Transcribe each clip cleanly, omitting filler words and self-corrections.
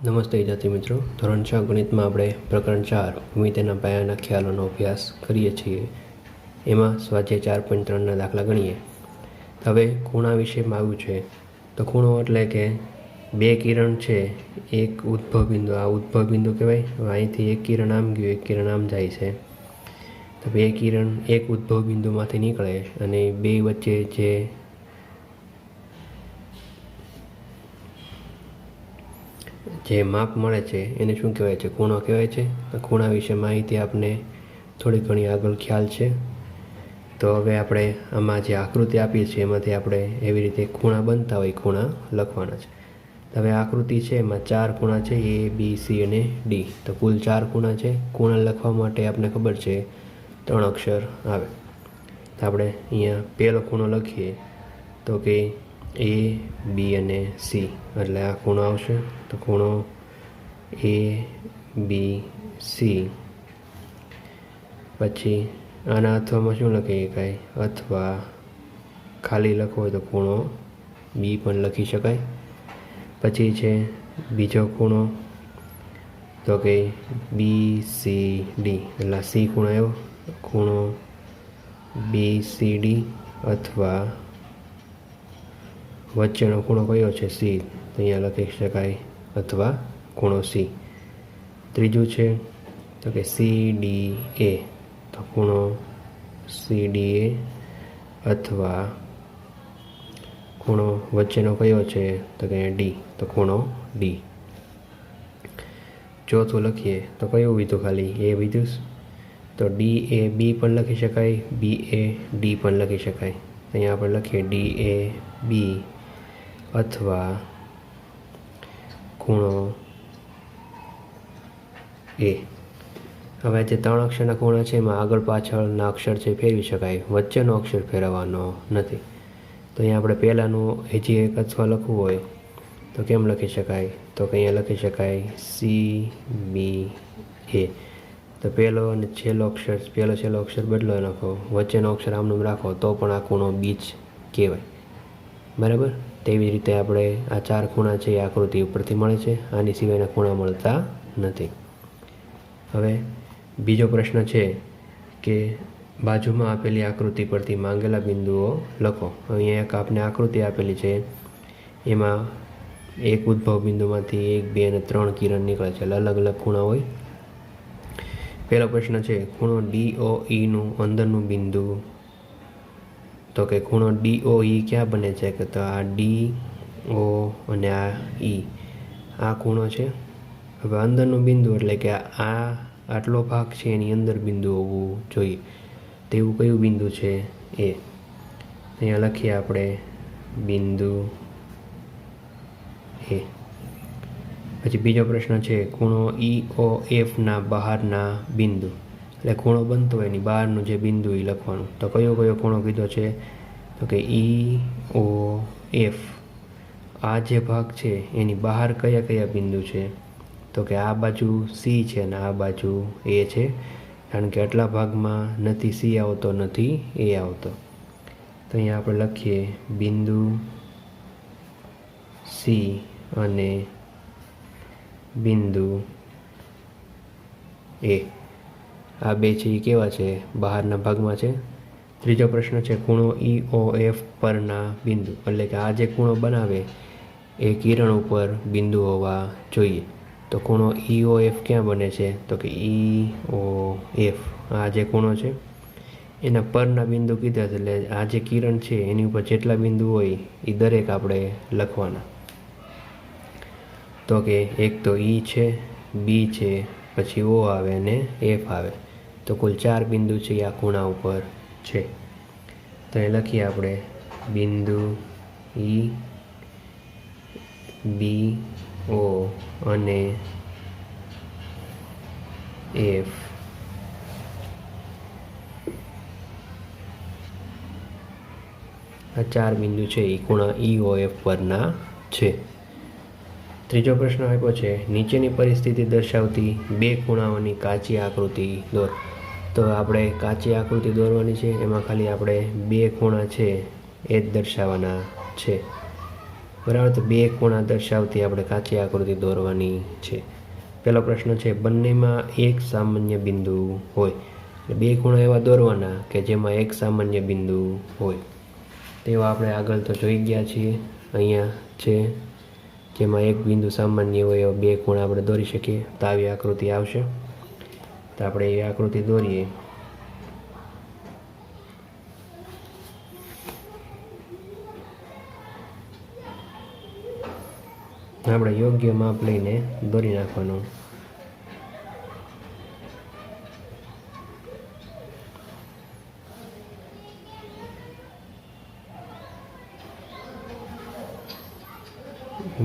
નમસ્તે વિદ્યાર્થી મિત્રો, ધોરણ 6 ગણિતમાં આપણે પ્રકરણ 4 ભૂમિતિના પાયાના ખ્યાલોનો અભ્યાસ કરીએ છીએ. એમાં સ્વાધ્યાય 4.3ના દાખલા ગણીએ. હવે ખૂણા વિશેમાં આવ્યું છે. તો ખૂણો એટલે કે બે કિરણ છે, એક ઉદ્ભવ બિંદુ, આ ઉદ્ભવ બિંદુ કહેવાય. અહીંથી એક કિરણ આમ ગયું, એક કિરણ આમ જાય છે. તો બે કિરણ એક ઉદ્ભવ બિંદુમાંથી નીકળે અને બે વચ્ચે જે માપ મળે છે એને શું કહેવાય છે? ખૂણો કહેવાય છે. તો ખૂણા વિશે માહિતી આપને થોડી ઘણી આગળ ખ્યાલ છે. તો હવે આપણે આમાં જે આકૃતિ આપી છે એમાંથી આપણે એવી રીતે ખૂણા બનતા હોય ખૂણા લખવાના છે. હવે આકૃતિ છે એમાં 4 ખૂણા છે, A, B, C અને D. તો કુલ 4 ખૂણા છે. ખૂણા લખવા માટે આપણે ખબર છે 3 અક્ષર આવે. તો આપણે અહીંયા પહેલો ખૂણો લખીએ તો કે A, B અને C, એટલે આ ખૂણો આવશે. તો ખૂણો A, B, C. પછી આના અથવામાં શું લખી શકાય? અથવા ખાલી લખવો હોય તો ખૂણો B પણ લખી શકાય. પછી છે બીજો ખૂણો તો કે B, C, D, એટલે C ખૂણો આવ્યો. ખૂણો B, C, D અથવા વચ્ચેનો ખૂણો કયો છે? C, તો અહીંયા લખી શકાય અથવા ખૂણો C. ત્રીજું છે તો કે C, D, A, તો ખૂણો C, D, A અથવા ખૂણો વચ્ચેનો કયો છે તો કે D, તો ખૂણો D. ચોથું લખીએ તો કયું વિધું? ખાલી A વિધું. તો D, A, B પણ લખી શકાય, B, A, D પણ લખી શકાય. અહીંયા આપણે લખીએ D, A, B અથવા ખૂણો A. હવે જે 3 અક્ષરના ખૂણા છે એમાં આગળ પાછળના અક્ષર છે ફેરવી શકાય, વચ્ચેનો અક્ષર ફેરવવાનો નથી. તો અહીંયા આપણે પહેલાંનું હજી એક અથવા લખવું હોય તો કેમ લખી શકાય? તો કે અહીંયા લખી શકાય C, B, A. તો પહેલો અને છેલ્લો અક્ષર બદલો નાખો, વચ્ચેનો અક્ષર આમનું રાખો તો પણ આ ખૂણો B જ કહેવાય. બરાબર? તેવી રીતે આપણે આ 4 ખૂણા છે એ આકૃતિ ઉપરથી મળે છે, આની સિવાયના ખૂણા મળતા નથી. હવે બીજો પ્રશ્ન છે કે બાજુમાં આપેલી આકૃતિ પરથી માંગેલા બિંદુઓ લખો. અહીંયા એક આપને આકૃતિ આપેલી છે, એમાં એક ઉદ્ભવ બિંદુમાંથી 1, 2 અને 3 કિરણ નીકળે છે, એટલે અલગ અલગ ખૂણા હોય. પહેલો પ્રશ્ન છે ખૂણો DOE નું અંદરનું બિંદુ. તો કે ખૂણો DOE ક્યાં બને છે? કે તો આ D, O અને આ E, આ ખૂણો છે. હવે અંદરનું બિંદુ એટલે કે આટલો ભાગ છે એની અંદર બિંદુ હોવું જોઈએ. તેવું કયું બિંદુ છે? A. અહીંયા લખીએ આપણે બિંદુ A. પછી બીજો પ્રશ્ન છે ખૂણો EOF ના બહારના બિંદુ, એટલે ખૂણો બનતો હોય એની બહારનું જે બિંદુ એ લખવાનું. તો કયો ખૂણો કીધો છે? તો કે EOF. આ જે ભાગ છે એની બહાર કયા કયા બિંદુ છે? તો કે આ બાજુ C છે અને આ બાજુ A છે, કારણ કે આટલા ભાગમાં નથી C આવતો નથી A આવતો. તો અહીંયા આપણે લખીએ બિંદુ C અને બિંદુ A. આ બે છે એ કેવા છે? બહારના ભાગમાં છે. ત્રીજો પ્રશ્ન છે ખૂણો EOF પરના બિંદુ, એટલે કે આ જે ખૂણો બનાવે એ કિરણ ઉપર બિંદુ હોવા જોઈએ. તો ખૂણો EOF ક્યાં બને છે? તો કે EOF, આ જે ખૂણો છે એના પરના બિંદુ કીધા છે, એટલે આ જે કિરણ છે એની ઉપર જેટલા બિંદુ હોય એ દરેક આપણે લખવાના. તો કે એક તો E છે, B છે, પછી O આવે અને F આવે. તો કુલ 4 બિંદુ છે આ ખૂણા ઉપર છે. તો એ લખીએ આપણે બિંદુ E, B, O અને F. આ 4 બિંદુ છે એ ખૂણા EOF પરના છે. ત્રીજો પ્રશ્ન આપ્યો છે નીચેની પરિસ્થિતિ દર્શાવતી બે ખૂણાઓની કાચી આકૃતિ દોર. તો આપણે કાચી આકૃતિ દોરવાની છે, એમાં ખાલી આપણે બે ખૂણા છે એ જ દર્શાવવાના છે. બરાબર. તો બે ખૂણા દર્શાવતી આપણે કાચી આકૃતિ દોરવાની છે. પહેલો પ્રશ્ન છે, બંનેમાં એક સામાન્ય બિંદુ હોય. એટલે બે ખૂણા એવા દોરવાના કે જેમાં એક સામાન્ય બિંદુ હોય. તેવા આપણે આગળ તો જોઈ ગયા છીએ. અહીંયા છે જેમાં એક બિંદુ સામાન્ય હોય એવા બે ખૂણા આપણે દોરી શકીએ. તો આવી આકૃતિ આવશે. તો આપણે એ આકૃતિ દોરીએ. આપણે યોગ્ય માપ લઈને દોરી નાખવાનું.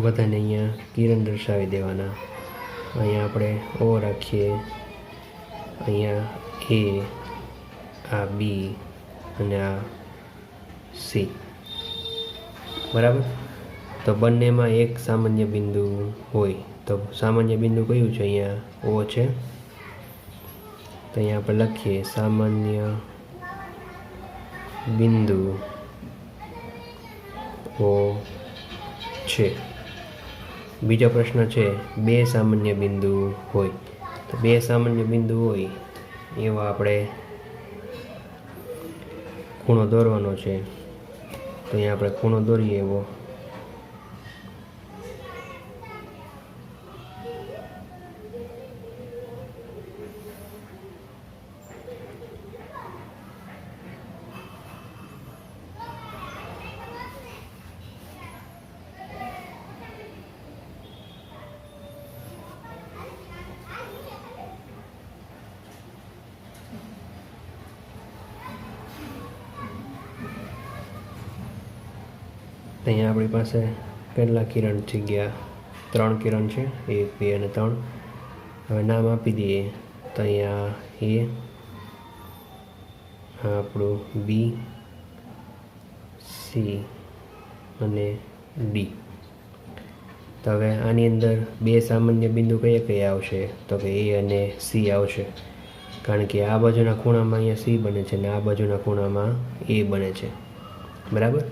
બધાને અહીંયા કિરણ દર્શાવી દેવાના. અહીંયા આપણે ઓ રાખીએ, અહીંયા એ, આ બી અને આ સી. બરાબર. તો બંનેમાં એક સામાન્ય બિંદુ હોય. તો સામાન્ય બિંદુ કયું છે? અહીંયા ઓ છે. તો અહીંયા આપણે લખીએ સામાન્ય બિંદુ ઓ છે. બીજો પ્રશ્ન છે, બે સામાન્ય બિંદુ હોય. તો બે સામાન્ય બિંદુ હોય એવા આપણે ખૂણો દોરવાનો છે. તો અહીંયા આપણે ખૂણો દોરીએ એવો. અહીંયા આપણી પાસે કેટલા કિરણ થઈ ગયા? 3 કિરણ છે. 1, 2 અને 3. હવે નામ આપી દઈએ. તો અહીંયા એ, આપણું બી, સી અને ડી. તો હવે આની અંદર બે સામાન્ય બિંદુ કયા કયા આવશે? તો કે એ અને સી આવશે. કારણ કે આ બાજુના ખૂણામાં અહીંયા સી બને છે અને આ બાજુના ખૂણામાં એ બને છે. બરાબર.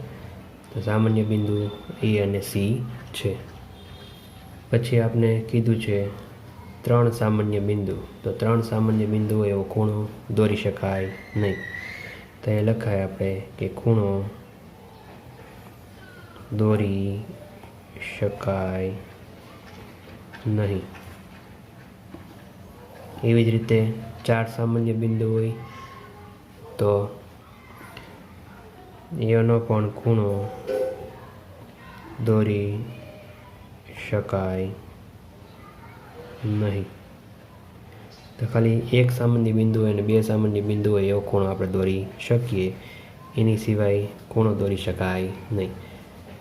તો સામાન્ય બિંદુ એ અને સી છે. પછી આપણે કીધું છે 3 સામાન્ય બિંદુ. તો 3 સામાન્ય બિંદુ એવો ખૂણો દોરી શકાય નહીં. તો એ લખાય આપણે કે ખૂણો દોરી શકાય નહીં. એવી જ રીતે 4 સામાન્ય બિંદુ હોય તો એનો પણ ખૂણો દોરી શકાય નહીં. તો ખાલી એક સામાન્ય બિંદુ હોય અને બે સામાન્ય બિંદુ હોય એવો ખૂણો આપણે દોરી શકીએ. એની સિવાય ખૂણો દોરી શકાય નહીં.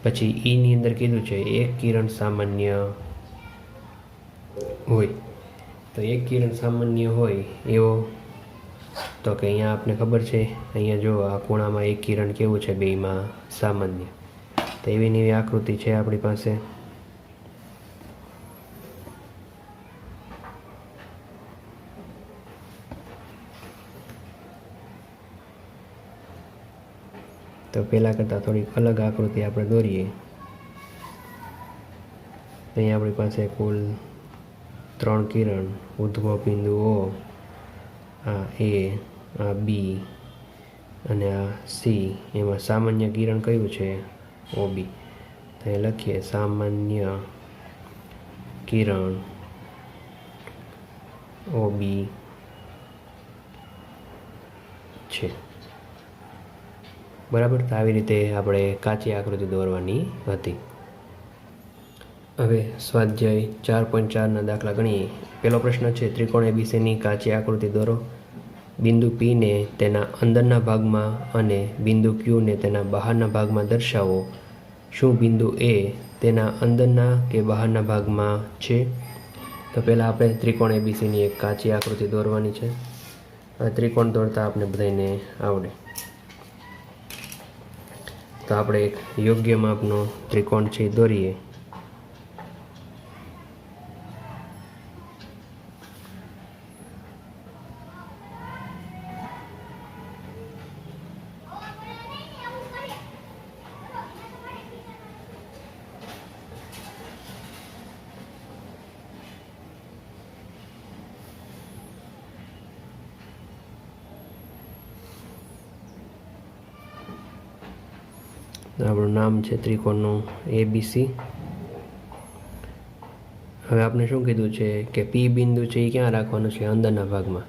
પછી ઈની અંદર કીધું છે એક કિરણ સામાન્ય હોય. તો એક કિરણ સામાન્ય હોય એવો, તો કે અહીંયા આપને ખબર છે, અહીંયા જો આ ખૂણામાં એક કિરણ કેવું છે? બેયમાં સામાન્ય. તો એવી નવી આકૃતિ છે આપણી પાસે. તો પહેલાં કરતાં થોડીક અલગ આકૃતિ આપણે દોરીએ. અહીંયા આપણી પાસે કુલ 3 કિરણ, ઉદ્ભવ બિંદુ ઓ, આ એ, આ બી અને આ સી. એમાં સામાન્ય કિરણ કયું છે? ઓ બી. તો એ લખીએ સામાન્ય કિરણ ઓ બી છે. બરાબર. તો આવી રીતે આપણે કાચી આકૃતિ દોરવાની હતી. હવે સ્વાધ્યાય 4.4ના દાખલા ગણીએ. પહેલો પ્રશ્ન છે, ત્રિકોણ એબીસીની કાચી આકૃતિ દોરો. બિંદુ પીને તેના અંદરના ભાગમાં અને બિંદુ ક્યુને તેના બહારના ભાગમાં દર્શાવો. શું બિંદુ એ તેના અંદરના કે બહારના ભાગમાં છે? તો પહેલાં આપણે ત્રિકોણ એબીસીની એક કાચી આકૃતિ દોરવાની છે. હવે ત્રિકોણ દોરતા આપણે બધાને આવડે. તો આપણે એક યોગ્ય માપનો ત્રિકોણ છે દોરીએ. આપણું નામ છે ત્રિકોણનું ABC. હવે આપણે શું કીધું છે કે પી બિંદુ છે એ ક્યાં રાખવાનું છે? અંદરના ભાગમાં.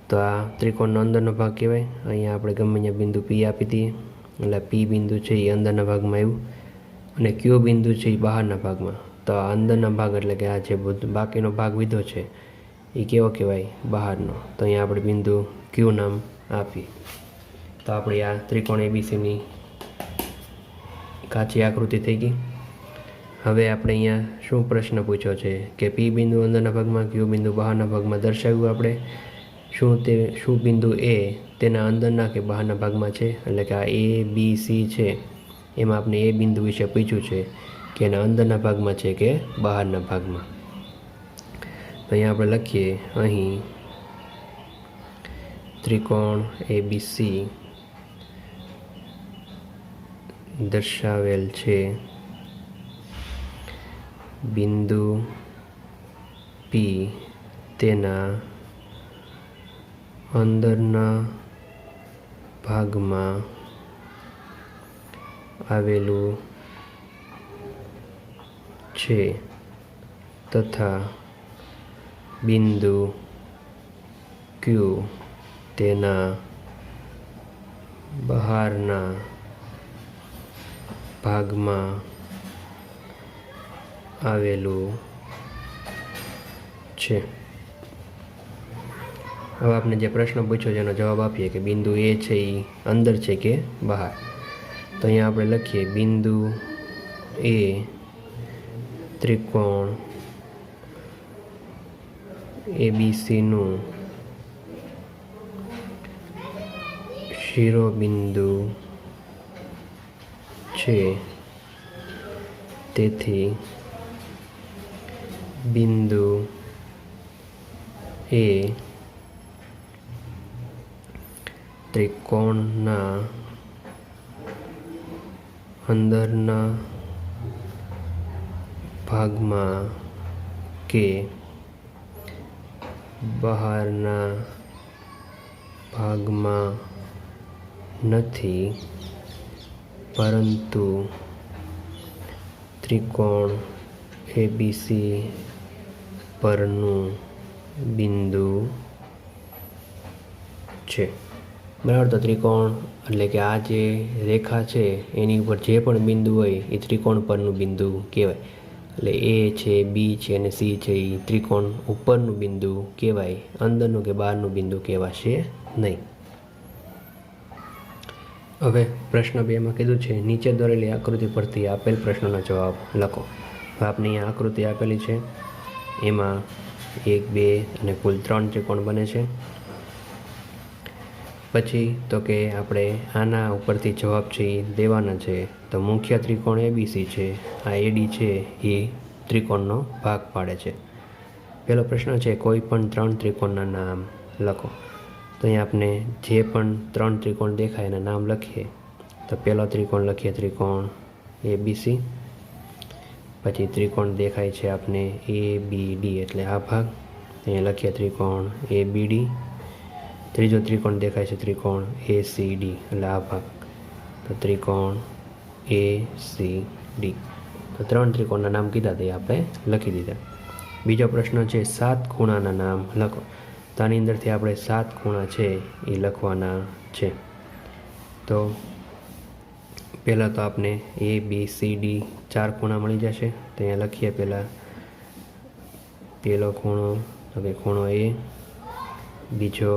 તો આ ત્રિકોણનો અંદરનો ભાગ કહેવાય. અહીંયા આપણે ગમે ત્યાં બિંદુ પી આપી દઈએ એટલે પી બિંદુ છે એ અંદરના ભાગમાં આવ્યું, અને ક્યુ બિંદુ છે એ બહારના ભાગમાં. તો આ અંદરના ભાગ એટલે કે આ જે બાકીનો ભાગ વિધો છે એ કેવો કહેવાય? બહારનો. તો અહીંયા આપણે બિંદુ ક્યુ નામ આપીએ. તો આપણી આ ત્રિકોણ એબીસીની કાચી આકૃતિ થઈ ગઈ. હવે આપણે અહીંયા શું પ્રશ્ન પૂછ્યો છે કે પી બિંદુ અંદરના ભાગમાં, ક્યુ બિંદુ બહારના ભાગમાં દર્શાવ્યું આપણે. શું બિંદુ એ તેના અંદરના કે બહારના ભાગમાં છે? એટલે કે આ ABC છે એમાં આપણે એ બિંદુ વિશે પૂછ્યું છે કે એના અંદરના ભાગમાં છે કે બહારના ભાગમાં. તો અહીંયા આપણે લખીએ, અહીં ત્રિકોણ ABC દર્શાવેલ છે. બિંદુ P તેના અંદરના ભાગમાં આવેલું છે તથા બિંદુ Q તેના બહારના ભાગમાં આવેલું છે. હવે આપણે જે પ્રશ્ન પૂછ્યો છે એનો જવાબ આપીએ કે બિંદુ એ છે એ અંદર છે કે બહાર. તો અહીંયા આપણે લખીએ, બિંદુ એ ત્રિકોણ એબીસીનું શિરોબિંદુ છે. તેથી બિંદુ એ ત્રિકોણના અંદરના ભાગમાં કે બહારના ભાગમાં નથી, પરંતુ ત્રિકોણ એબીસી પરનું બિંદુ છે. બરાબર. તો ત્રિકોણ એટલે કે આ જે રેખા છે એની ઉપર જે પણ બિંદુ હોય એ ત્રિકોણ પરનું બિંદુ કહેવાય. એટલે એ છે, બી છે અને સી છે એ ત્રિકોણ ઉપરનું બિંદુ કહેવાય, અંદરનું કે બહારનું બિંદુ કહેવાશે નહીં. હવે પ્રશ્ન 2માં કીધું છે, નીચે દોરેલી આકૃતિ પરથી આપેલ પ્રશ્નનો જવાબ લખો. હવે આપણે અહીંયા આકૃતિ આપેલી છે, એમાં 1, 2 અને કુલ 3 ત્રિકોણ બને છે. પછી તો કે આપણે આના ઉપરથી જવાબ છે એ દેવાના છે. તો મુખ્ય ત્રિકોણ એબીસી છે, આ એડી છે એ ત્રિકોણનો ભાગ પાડે છે. પહેલો પ્રશ્ન છે, કોઈ પણ 3 ત્રિકોણના નામ લખો. તો અહીંયા આપણે જે પણ 3 ત્રિકોણ દેખાય એના નામ લખીએ. તો પહેલો ત્રિકોણ લખીએ ત્રિકોણ એબીસી. પછી ત્રિકોણ દેખાય છે આપણે ABD એટલે આ ભાગ, અહીંયા લખીએ ત્રિકોણ ABD. ત્રીજો ત્રિકોણ દેખાય છે ત્રિકોણ ACD એટલે આ ભાગ, તો ત્રિકોણ ACD. તો 3 ત્રિકોણના નામ કીધા તે આપણે લખી દીધા. બીજો પ્રશ્ન છે, 7 ખૂણાના નામ લખો. તો આની અંદરથી આપણે 7 ખૂણા છે એ લખવાના છે. તો પહેલાં તો આપણે ABCD 4 ખૂણા મળી જશે. તો અહીંયા લખીએ પહેલો ખૂણો તો કે ખૂણો A, બીજો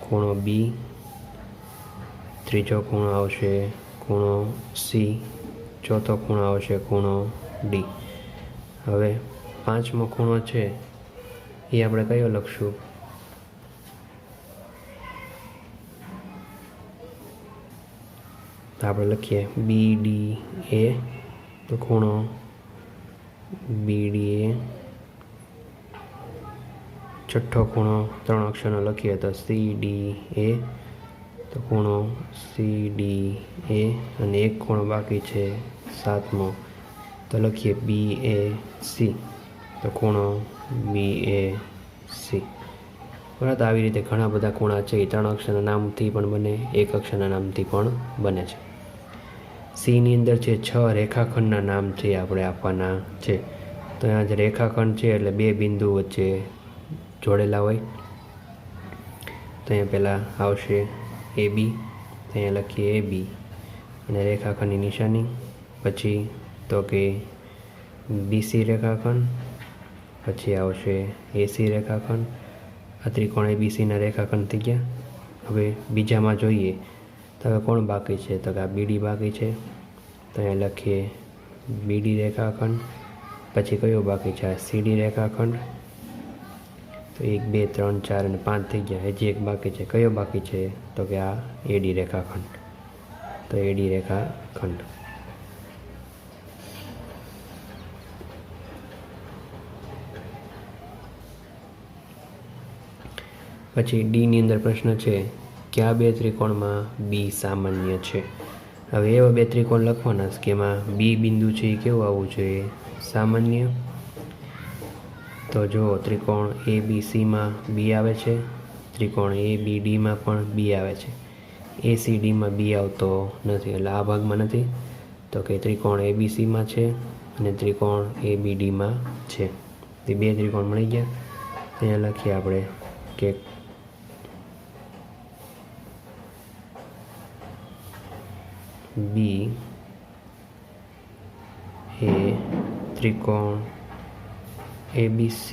ખૂણો B, ત્રીજો ખૂણો આવશે ખૂણો C, ચોથો ખૂણો આવશે ખૂણો D. હવે 5મો ખૂણો છે એ આપણે કયો લખશું? તો આપણે લખીએ BDA. તો ખૂણો BDA. છઠ્ઠો ખૂણો 3 અક્ષરનો લખીએ તો CDA. તો ખૂણો CDA. અને એક ખૂણો બાકી છે 7મો, તો લખીએ BAC. તો ખૂણો BAC. બરાબર. તો આવી રીતે ઘણા બધા ખૂણા છે એ 3 અક્ષરના નામથી પણ બને, એક અક્ષરના નામથી પણ બને છે. સીની અંદર છે 6 રેખાખંડના નામ છે આપણે આપવાના છે. તો અહીંયા જે રેખાખંડ છે એટલે 2 બિંદુ વચ્ચે જોડેલા હોય. તો અહીંયા પહેલાં આવશે AB, તો અહીંયા લખીએ AB અને રેખાખંડની નિશાની. પછી તો કે BC રેખાખંડ, પછી આવશે AC રેખાખંડ. આ ત્રિકોણ ABCના રેખાખંડ થઈ ગયા. હવે બીજામાં જોઈએ તો હવે કોણ બાકી છે, તો કે આ BD બાકી છે. તો અહીંયા લખીએ BD રેખાખંડ. પછી કયો બાકી છે, આ CD રેખાખંડ. તો 1 2 3 4 અને 5 થઈ ગયા. હજી એક બાકી છે, કયો બાકી છે, તો કે આ AD રેખાખંડ. તો AD રેખાખંડ. પછી ડીની અંદર પ્રશ્ન છે કે આ 2 ત્રિકોણમાં B સામાન્ય છે. હવે એવા 2 ત્રિકોણ લખવાના છે કે એમાં B બિંદુ છે એ કેવું આવવું જોઈએ, સામાન્ય. તો જો ત્રિકોણ ABCમાં B આવે છે, ત્રિકોણ ABDમાં પણ B આવે છે, ACDમાં B આવતો નથી, એટલે આ ભાગમાં નથી. તો કે ત્રિકોણ ABCમાં છે અને ત્રિકોણ ABDમાં છે. તે 2 ત્રિકોણ મળી ગયા. અહીંયા લખીએ આપણે કે B એ ત્રિકોણ ABC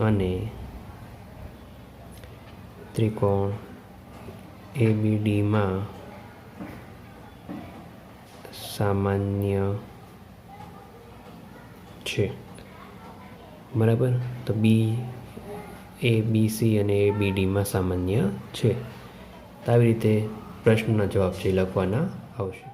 અને ત્રિકોણ ABDમાં સામાન્ય છે. બરાબર. તો B ABC અને ABDમાં સામાન્ય છે. તો આવી રીતે પ્રશ્નના જવાબ છે લખવાના આવશે.